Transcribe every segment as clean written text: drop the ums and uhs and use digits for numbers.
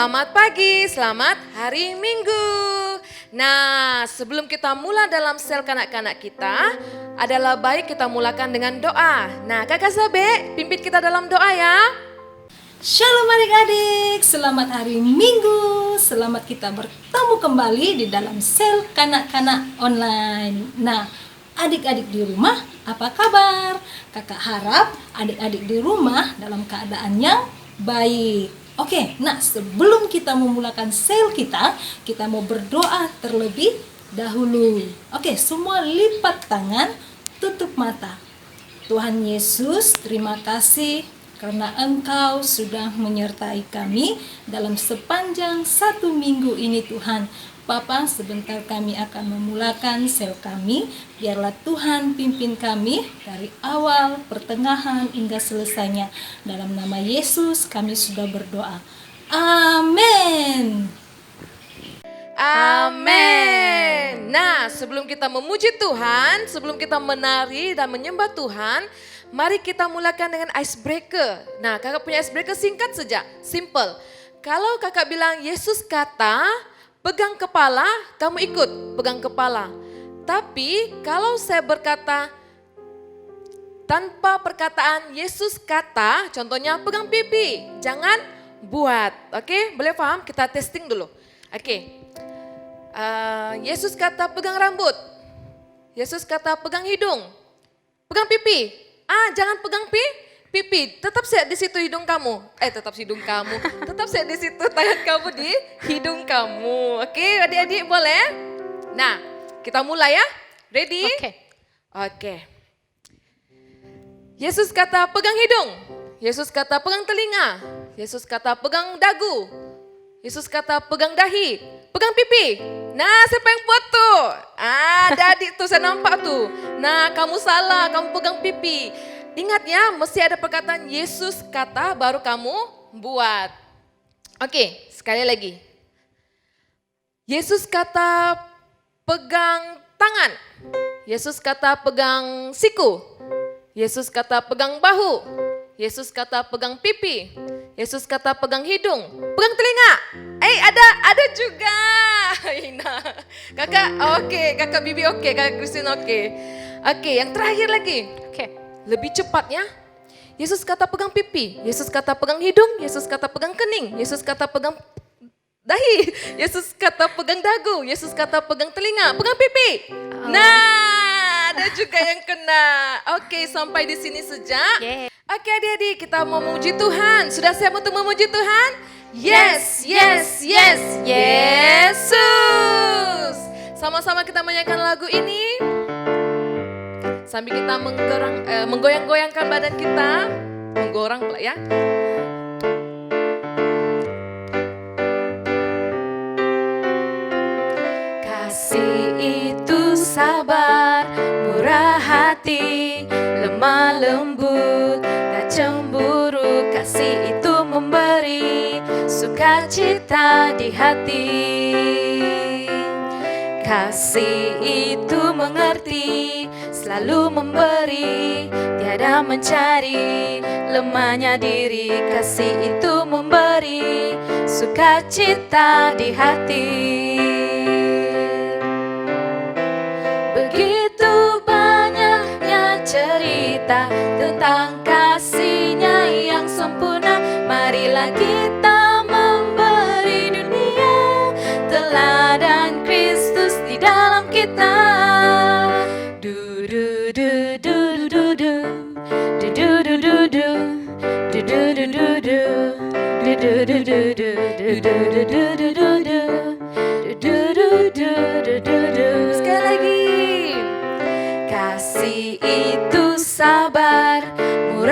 Selamat pagi, selamat hari Minggu. Nah, sebelum kita mulai dalam sel kanak-kanak kita, adalah baik kita mulakan dengan doa. Nah, Kakak Sabe, pimpin kita dalam doa ya. Shalom adik-adik, selamat hari Minggu. Selamat kita bertemu kembali di dalam sel kanak-kanak online. Nah, adik-adik di rumah, apa kabar? Kakak harap adik-adik di rumah dalam keadaan yang baik. Oke, nah sebelum kita memulakan sel kita mau berdoa terlebih dahulu. Oke, semua lipat tangan, tutup mata. Tuhan Yesus, terima kasih karena Engkau sudah menyertai kami dalam sepanjang 1 minggu ini Tuhan. Bapa, sebentar kami akan memulakan sel kami. Biarlah Tuhan pimpin kami dari awal, pertengahan, hingga selesainya. Dalam nama Yesus kami sudah berdoa. Amin. Amin. Nah, sebelum kita memuji Tuhan, sebelum kita menari dan menyembah Tuhan, mari kita mulakan dengan icebreaker. Nah, kakak punya icebreaker singkat saja, simple. Kalau kakak bilang Yesus kata, pegang kepala, kamu ikut pegang kepala. Tapi kalau saya berkata tanpa perkataan Yesus kata, contohnya pegang pipi, jangan buat. Oke, boleh paham? Kita testing dulu. Oke. Yesus kata pegang rambut. Yesus kata pegang hidung. Pegang pipi. Jangan pegang pipi, tetap set di situ hidung kamu. Tetap hidung kamu. Tetap set di situ tangan kamu di hidung kamu. Oke, adik-adik boleh? Nah, kita mulai ya. Ready? Oke. Yesus kata pegang hidung. Yesus kata pegang telinga. Yesus kata pegang dagu. Yesus kata pegang dahi. Pegang pipi. Nah, siapa yang buat tuh? Ada adik tuh, saya nampak tuh. Nah, kamu salah, kamu pegang pipi. Ingat ya, mesti ada perkataan Yesus kata baru kamu buat. Oke, sekali lagi. Yesus kata pegang tangan. Yesus kata pegang siku. Yesus kata pegang bahu. Yesus kata pegang pipi. Yesus kata pegang hidung. Pegang telinga. Ada juga. Kakak oke, kakak Bibi oke, kakak Christine oke. Oke, yang terakhir lagi. Lebih cepatnya, Yesus kata pegang pipi, Yesus kata pegang hidung, Yesus kata pegang kening, Yesus kata pegang dahi, Yesus kata pegang dagu, Yesus kata pegang telinga, pegang pipi. Nah, ada juga yang kena. Oke, sampai di sini saja. Oke adik-adik, kita mau memuji Tuhan. Sudah siap untuk memuji Tuhan? Yes, yes, yes, Yesus. Sama-sama kita menyanyikan lagu ini. Sambil kita menggoyang-goyangkan badan kita, menggorang pula ya. Kasih itu sabar, murah hati, lemah lembut, tak cemburu. Kasih itu memberi sukacita di hati. Kasih itu mengerti, selalu memberi, tiada mencari lemahnya diri. Kasih itu memberi sukacita di hati. Begitu banyaknya cerita tentang kasih-Nya yang sempurna. Marilah kita memberi dunia teladan Kristus di dalam kita. Sekali lagi. Kasih itu sabar, murah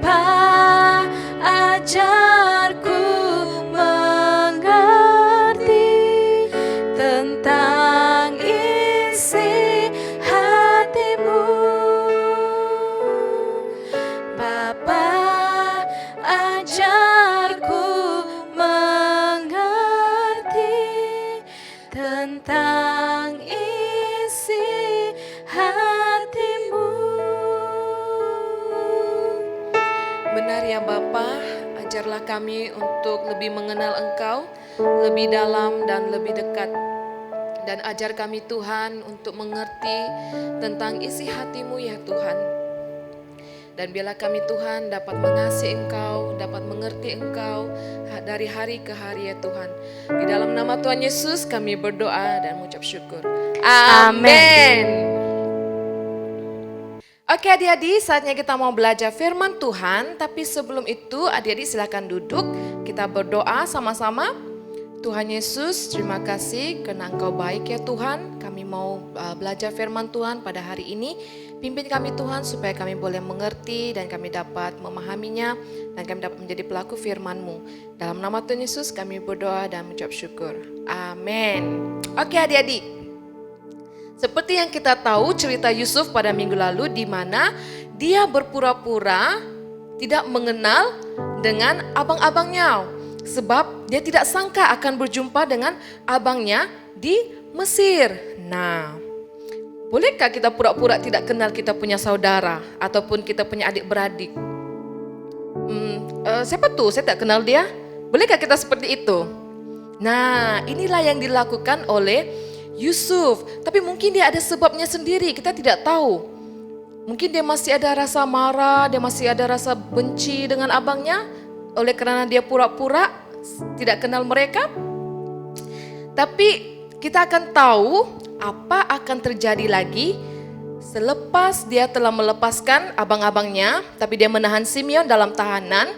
Bapa, ajarku mengerti tentang isi hatimu. Bapa, ajarku mengerti tentang isi hatimu. Benar ya Bapa, ajarlah kami untuk lebih mengenal Engkau, lebih dalam dan lebih dekat. Dan ajar kami Tuhan untuk mengerti tentang isi hati-Mu ya Tuhan. Dan biarlah kami Tuhan dapat mengasihi Engkau, dapat mengerti Engkau dari hari ke hari ya Tuhan. Di dalam nama Tuhan Yesus kami berdoa dan mengucap syukur. Amin. Oke adik-adik, saatnya kita mau belajar firman Tuhan. Tapi sebelum itu adik-adik silakan duduk, kita berdoa sama-sama. Tuhan Yesus, terima kasih karena Engkau baik ya Tuhan. Kami mau belajar firman Tuhan pada hari ini. Pimpin kami Tuhan supaya kami boleh mengerti dan kami dapat memahaminya. Dan kami dapat menjadi pelaku firman-Mu. Dalam nama Tuhan Yesus kami berdoa dan mengucap syukur. Amin. Oke adik-adik. Seperti yang kita tahu cerita Yusuf pada minggu lalu di mana dia berpura-pura tidak mengenal dengan abang-abangnya. Sebab dia tidak sangka akan berjumpa dengan abangnya di Mesir. Nah, bolehkah kita pura-pura tidak kenal kita punya saudara ataupun kita punya adik-beradik? Siapa tuh? Saya tak kenal dia. Bolehkah kita seperti itu? Nah, inilah yang dilakukan oleh Yusuf. Tapi mungkin dia ada sebabnya sendiri, kita tidak tahu. Mungkin dia masih ada rasa marah, dia masih ada rasa benci dengan abangnya. Oleh karena dia pura-pura tidak kenal mereka. Tapi kita akan tahu apa akan terjadi lagi selepas dia telah melepaskan abang-abangnya. Tapi dia menahan Simeon dalam tahanan.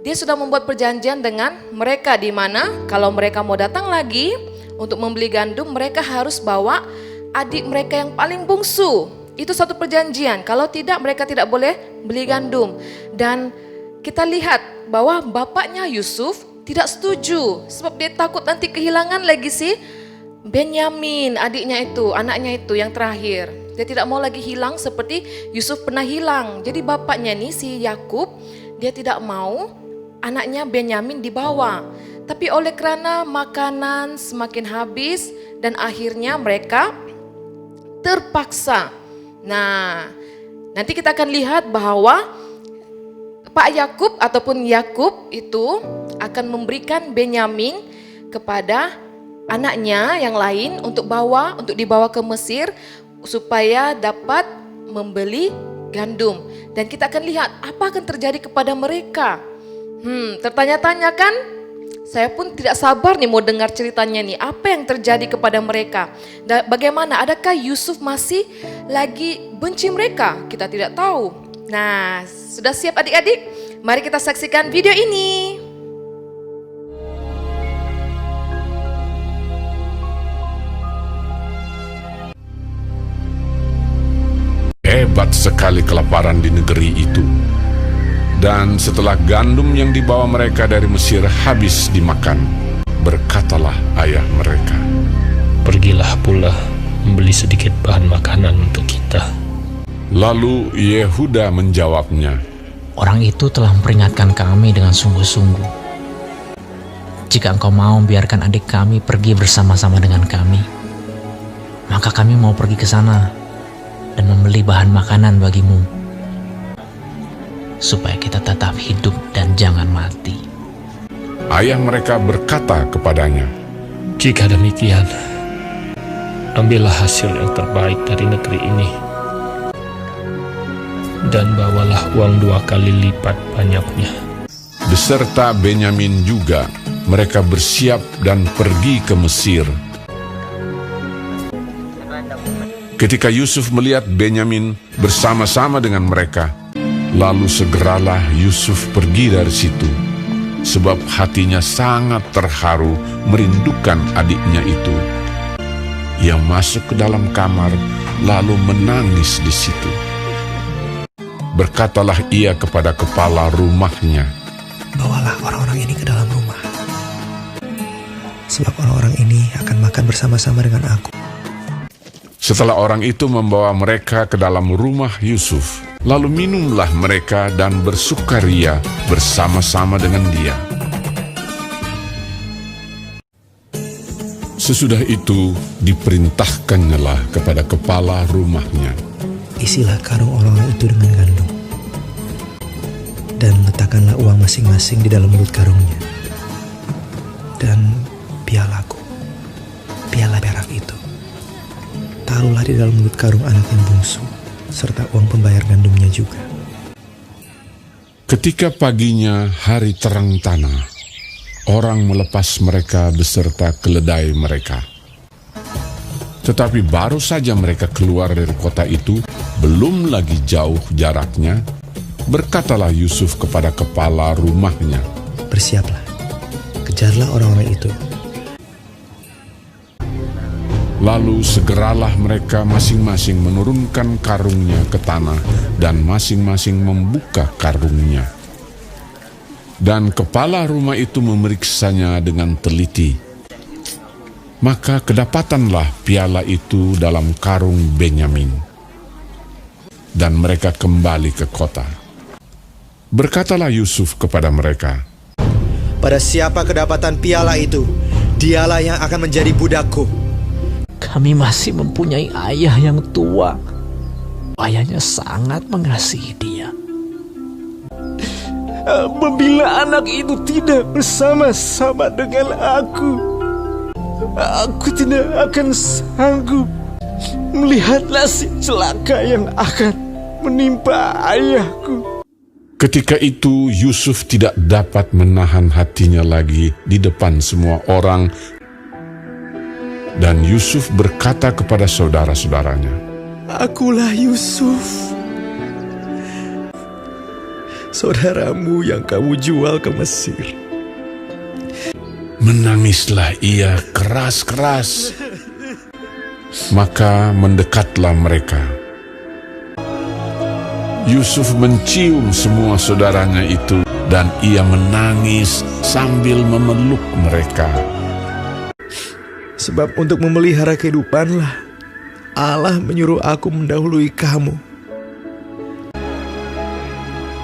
Dia sudah membuat perjanjian dengan mereka di mana kalau mereka mau datang lagi untuk membeli gandum, mereka harus bawa adik mereka yang paling bungsu. Itu satu perjanjian. Kalau tidak, mereka tidak boleh beli gandum. Dan kita lihat bahwa bapaknya Yusuf tidak setuju. Sebab dia takut nanti kehilangan lagi si Benyamin, adiknya itu, anaknya itu yang terakhir. Dia tidak mau lagi hilang seperti Yusuf pernah hilang. Jadi bapaknya nih si Yakub, dia tidak mau anaknya Benyamin dibawa. Tapi oleh karena makanan semakin habis dan akhirnya mereka terpaksa. Nah, nanti kita akan lihat bahwa Pak Yakub ataupun Yakub itu akan memberikan Benyamin kepada anaknya yang lain untuk dibawa ke Mesir supaya dapat membeli gandum. Dan kita akan lihat apa akan terjadi kepada mereka. Tertanya-tanya kan? Saya pun tidak sabar nih mau dengar ceritanya nih. Apa yang terjadi kepada mereka? Dan bagaimana? Adakah Yusuf masih lagi benci mereka? Kita tidak tahu. Nah, sudah siap adik-adik? Mari kita saksikan video ini. Hebat sekali kelaparan di negeri itu. Dan setelah gandum yang dibawa mereka dari Mesir habis dimakan, berkatalah ayah mereka, "Pergilah pula membeli sedikit bahan makanan untuk kita." Lalu Yehuda menjawabnya, "Orang itu telah memperingatkan kami dengan sungguh-sungguh. Jika engkau mau biarkan adik kami pergi bersama-sama dengan kami, maka kami mau pergi ke sana dan membeli bahan makanan bagimu, supaya kita tetap hidup dan jangan mati." Ayah mereka berkata kepadanya, "Jika demikian, ambillah hasil yang terbaik dari negeri ini, dan bawalah uang 2 kali lipat banyaknya." Beserta Benyamin juga, mereka bersiap dan pergi ke Mesir. Ketika Yusuf melihat Benyamin bersama-sama dengan mereka, lalu segeralah Yusuf pergi dari situ, sebab hatinya sangat terharu merindukan adiknya itu. Ia masuk ke dalam kamar lalu menangis di situ. berkatalah ia kepada kepala rumahnya, "Bawalah orang-orang ini ke dalam rumah, sebab orang-orang ini akan makan bersama-sama dengan aku." Setelah orang itu membawa mereka ke dalam rumah Yusuf, lalu minumlah mereka dan bersukaria bersama-sama dengan dia. Sesudah itu diperintahkannyalah kepada kepala rumahnya, "Isilah karung orang-orang itu dengan gandum, dan letakkanlah uang masing-masing di dalam mulut karungnya. Dan pialaku, piala perak itu, taruhlah di dalam mulut karung anak yang bungsu, serta uang pembayar gandumnya juga." Ketika paginya hari terang tanah, orang melepas mereka beserta keledai mereka. Tetapi baru saja mereka keluar dari kota itu, belum lagi jauh jaraknya, berkatalah Yusuf kepada kepala rumahnya, "Bersiaplah, kejarlah orang-orang itu." Lalu segeralah mereka masing-masing menurunkan karungnya ke tanah dan masing-masing membuka karungnya. Dan kepala rumah itu memeriksanya dengan teliti. Maka kedapatanlah piala itu dalam karung Benyamin. Dan mereka kembali ke kota. Berkatalah Yusuf kepada mereka, "Pada siapa kedapatan piala itu, dialah yang akan menjadi budakku." Kami masih mempunyai ayah yang tua. Ayahnya sangat mengasihi dia. Apabila anak itu tidak bersama-sama dengan aku tidak akan sanggup melihat nasib celaka yang akan menimpa ayahku. ketika itu Yusuf tidak dapat menahan hatinya lagi di depan semua orang. Dan Yusuf berkata kepada saudara-saudaranya, "Akulah Yusuf, saudaramu yang kamu jual ke Mesir." Menangislah ia keras-keras. Maka mendekatlah mereka. Yusuf mencium semua saudaranya itu, dan ia menangis sambil memeluk mereka. "Sebab untuk memelihara kehidupanlah Allah menyuruh aku mendahului kamu."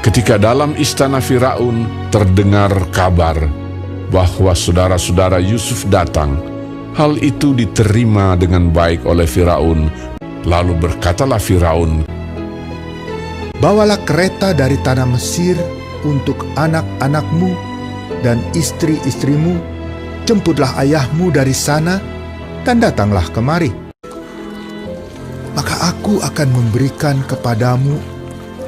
Ketika dalam istana Firaun terdengar kabar bahwa saudara-saudara Yusuf datang, hal itu diterima dengan baik oleh Firaun. Lalu berkatalah Firaun, "Bawalah kereta dari tanah Mesir untuk anak-anakmu dan istri-istrimu, jemputlah ayahmu dari sana, dan datanglah kemari. Maka aku akan memberikan kepadamu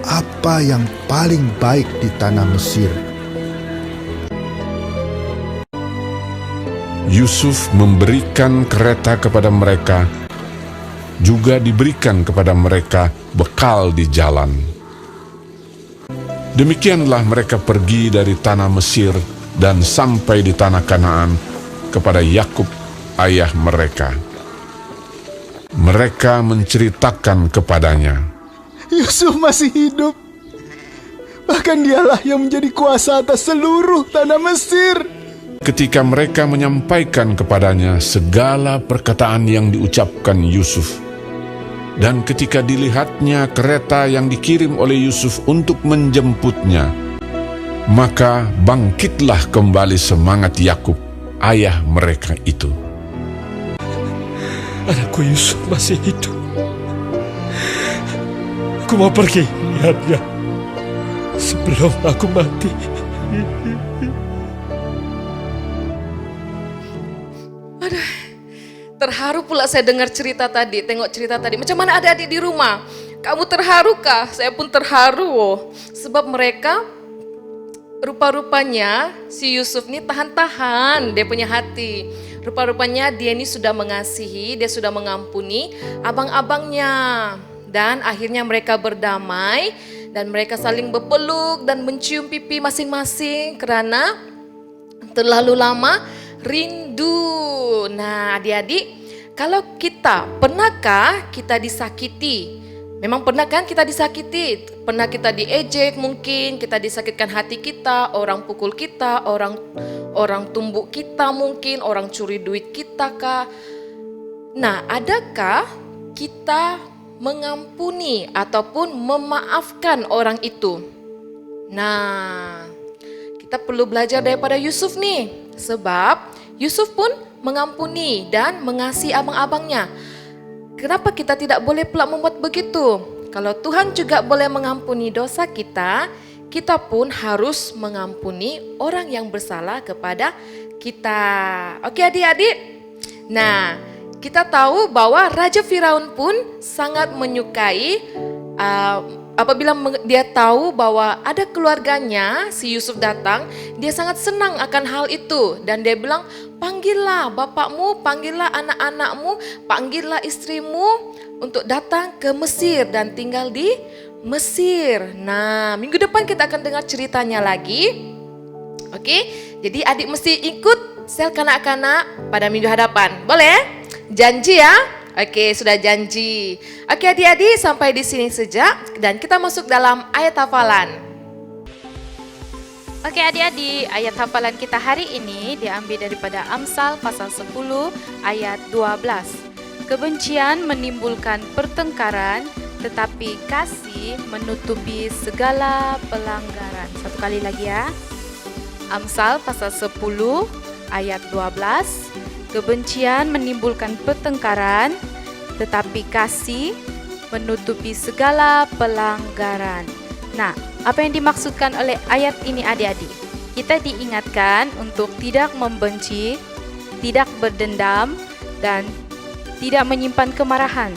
apa yang paling baik di tanah Mesir." Yusuf memberikan kereta kepada mereka, juga diberikan kepada mereka bekal di jalan. Demikianlah mereka pergi dari tanah Mesir dan sampai di tanah Kanaan kepada Yakub ayah mereka. Mereka menceritakan kepadanya, Yusuf masih hidup. Bahkan dialah yang menjadi kuasa atas seluruh tanah Mesir. ketika mereka menyampaikan kepadanya segala perkataan yang diucapkan Yusuf. Dan ketika dilihatnya kereta yang dikirim oleh Yusuf untuk menjemputnya, maka bangkitlah kembali semangat Yakub, ayah mereka itu. Anakku Yusuf masih hidup. Aku mau pergi lihatnya sebelum aku mati. Terharu pula saya dengar cerita tadi, tengok cerita tadi. Macam mana adik-adik di rumah? Kamu terharu kah? Saya pun terharu. Sebab mereka rupa-rupanya si Yusuf ini tahan-tahan dia punya hati. Rupa-rupanya dia ini sudah mengasihi, dia sudah mengampuni abang-abangnya. Dan akhirnya mereka berdamai dan mereka saling berpeluk dan mencium pipi masing-masing karena terlalu lama rindu. Nah adik-adik, kalau kita, pernahkah kita disakiti Memang pernah kan kita disakiti, pernah kita diejek mungkin, kita disakitkan hati kita, orang pukul kita, orang tumbuk kita mungkin, orang curi duit kita kah. Nah, adakah kita mengampuni ataupun memaafkan orang itu? Nah, kita perlu belajar daripada Yusuf nih, sebab Yusuf pun mengampuni dan mengasihi abang-abangnya. Kenapa kita tidak boleh pula membuat begitu? Kalau Tuhan juga boleh mengampuni dosa kita, kita pun harus mengampuni orang yang bersalah kepada kita. Oke adik-adik? Nah, kita tahu bahwa Raja Firaun pun sangat menyukai apabila dia tahu bahwa ada keluarganya, si Yusuf datang, dia sangat senang akan hal itu. Dan dia bilang, panggillah bapakmu, panggillah anak-anakmu, panggillah istrimu untuk datang ke Mesir dan tinggal di Mesir. Nah, minggu depan kita akan dengar ceritanya lagi. Oke, jadi adik mesti ikut sel kanak-kanak pada minggu hadapan. Boleh? Janji ya? Oke, sudah janji. Oke adik-adik, sampai di sini saja dan kita masuk dalam ayat hafalan. Oke adik-adik, ayat hafalan kita hari ini diambil daripada Amsal pasal 10 ayat 12. Kebencian menimbulkan pertengkaran, tetapi kasih menutupi segala pelanggaran. Satu kali lagi ya. Amsal pasal 10 ayat 12. Kebencian menimbulkan pertengkaran, tetapi kasih menutupi segala pelanggaran. Nah, apa yang dimaksudkan oleh ayat ini adik-adik? Kita diingatkan untuk tidak membenci, tidak berdendam, dan tidak menyimpan kemarahan.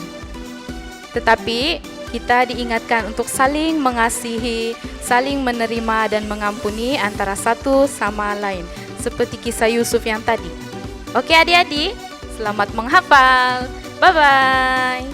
Tetapi kita diingatkan untuk saling mengasihi, saling menerima dan mengampuni antara satu sama lain. Seperti kisah Yusuf yang tadi. Oke adik-adik, selamat menghafal. Bye-bye.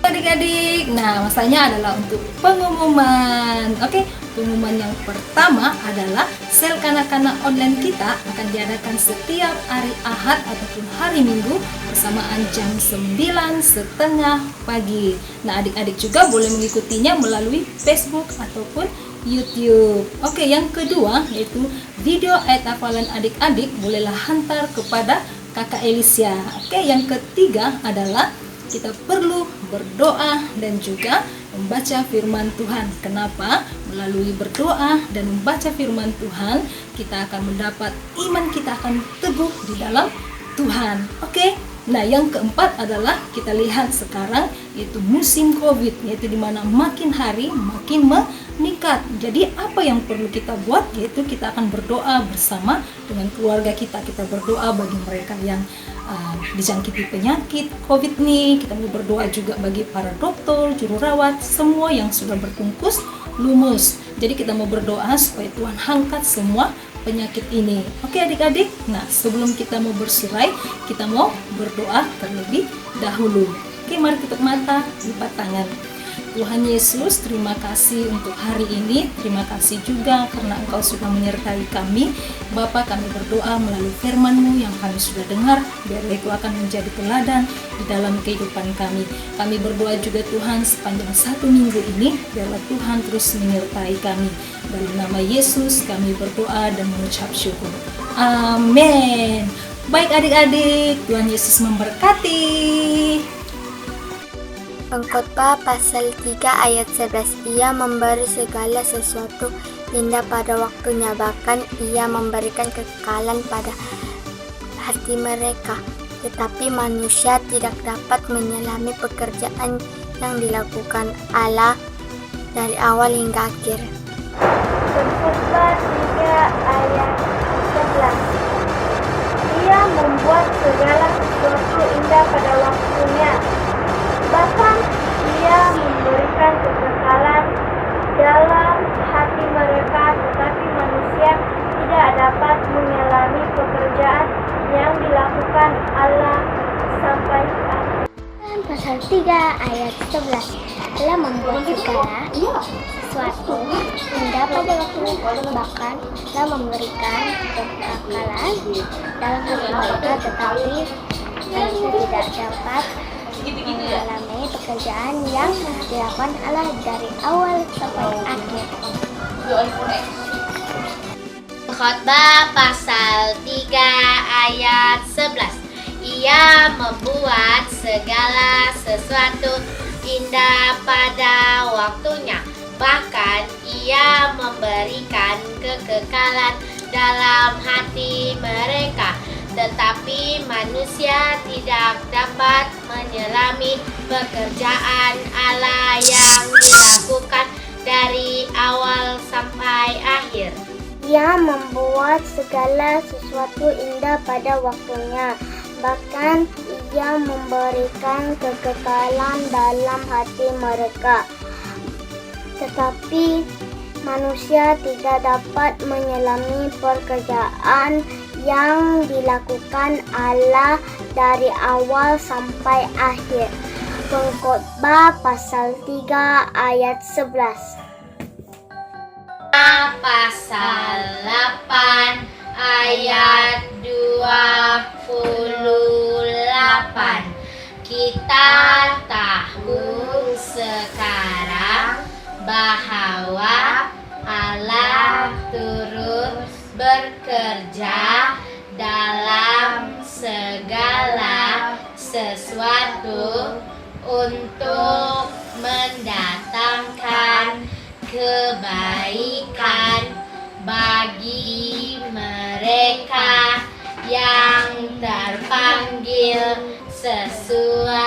Adik-adik, nah masanya adalah untuk pengumuman. Oke, pengumuman yang pertama adalah sel kanak-kanak online kita akan diadakan setiap hari Ahad ataupun hari Minggu bersamaan jam 9:30 pagi. Nah, adik-adik juga boleh mengikutinya melalui Facebook ataupun YouTube. Oke, yang kedua yaitu video ayat hafalan adik-adik bolehlah hantar kepada Kakak Elisia. Oke, yang ketiga adalah kita perlu berdoa dan juga membaca firman Tuhan. Kenapa? Melalui berdoa dan membaca firman Tuhan, kita akan mendapat iman kita akan teguh di dalam Tuhan. Oke. Nah, yang keempat adalah kita lihat sekarang yaitu musim Covid, yaitu dimana makin hari makin meningkat. Jadi apa yang perlu kita buat yaitu kita akan berdoa bersama dengan keluarga kita. Kita berdoa bagi mereka yang dijangkiti penyakit Covid nih. Kita mau berdoa juga bagi para dokter, juru rawat, semua yang sudah berkukus lumus. Jadi kita mau berdoa supaya Tuhan angkat semua penyakit ini. Oke adik-adik, nah sebelum kita mau bersurai, kita mau berdoa terlebih dahulu. Oke, mari tutup mata, lipat tangan. Tuhan Yesus, terima kasih untuk hari ini. Terima kasih juga karena Engkau sudah menyertai kami. Bapa, kami berdoa melalui firman-Mu yang kami sudah dengar, biarlah itu akan menjadi teladan di dalam kehidupan kami. Kami berdoa juga Tuhan sepanjang 1 minggu ini, biarlah Tuhan terus menyertai kami. Dalam nama Yesus kami berdoa dan mengucap syukur. Amin. Baik adik-adik, Tuhan Yesus memberkati. Pengkhotbah pasal 3 ayat 11. Ia memberi segala sesuatu indah pada waktunya, bahkan ia memberikan kekekalan pada hati mereka. Tetapi manusia tidak dapat menyelami pekerjaan yang dilakukan Allah dari awal hingga akhir. Pengkhotbah 3 ayat 11. Ia membuat segala sesuatu indah pada waktunya, bahkan ia memberikan kekekalan dalam hati mereka, tetapi manusia tidak dapat menyelami pekerjaan yang dilakukan Allah sampai akhir. Pasal 3 ayat 11. Allah membuat segala sesuatu indah pada waktunya, bahkan Allah memberikan kekekalan dalam hati mereka, tetapi manusia tidak dapat mengalami pekerjaan yang dilakukan Allah dari awal sampai akhir. Khotbah pasal 3 ayat 11. Ia membuat segala sesuatu indah pada waktunya. Bahkan ia memberikan kekekalan dalam hati mereka. Tetapi manusia tidak dapat menyelami pekerjaan Allah yang dilakukan dari awal sampai akhir. Ia membuat segala sesuatu indah pada waktunya. Bahkan ia memberikan kekekalan dalam hati mereka. Tetapi manusia tidak dapat menyelami pekerjaan yang dilakukan Allah dari awal sampai akhir. Pengkhotbah pasal 3 ayat 11. Pasal 8 ayat 28. Kita tahu sekarang bahwa Allah turut bekerja dalam segala sesuatu untuk mendatangkan kebaikan bagi mereka yang terpanggil sesuai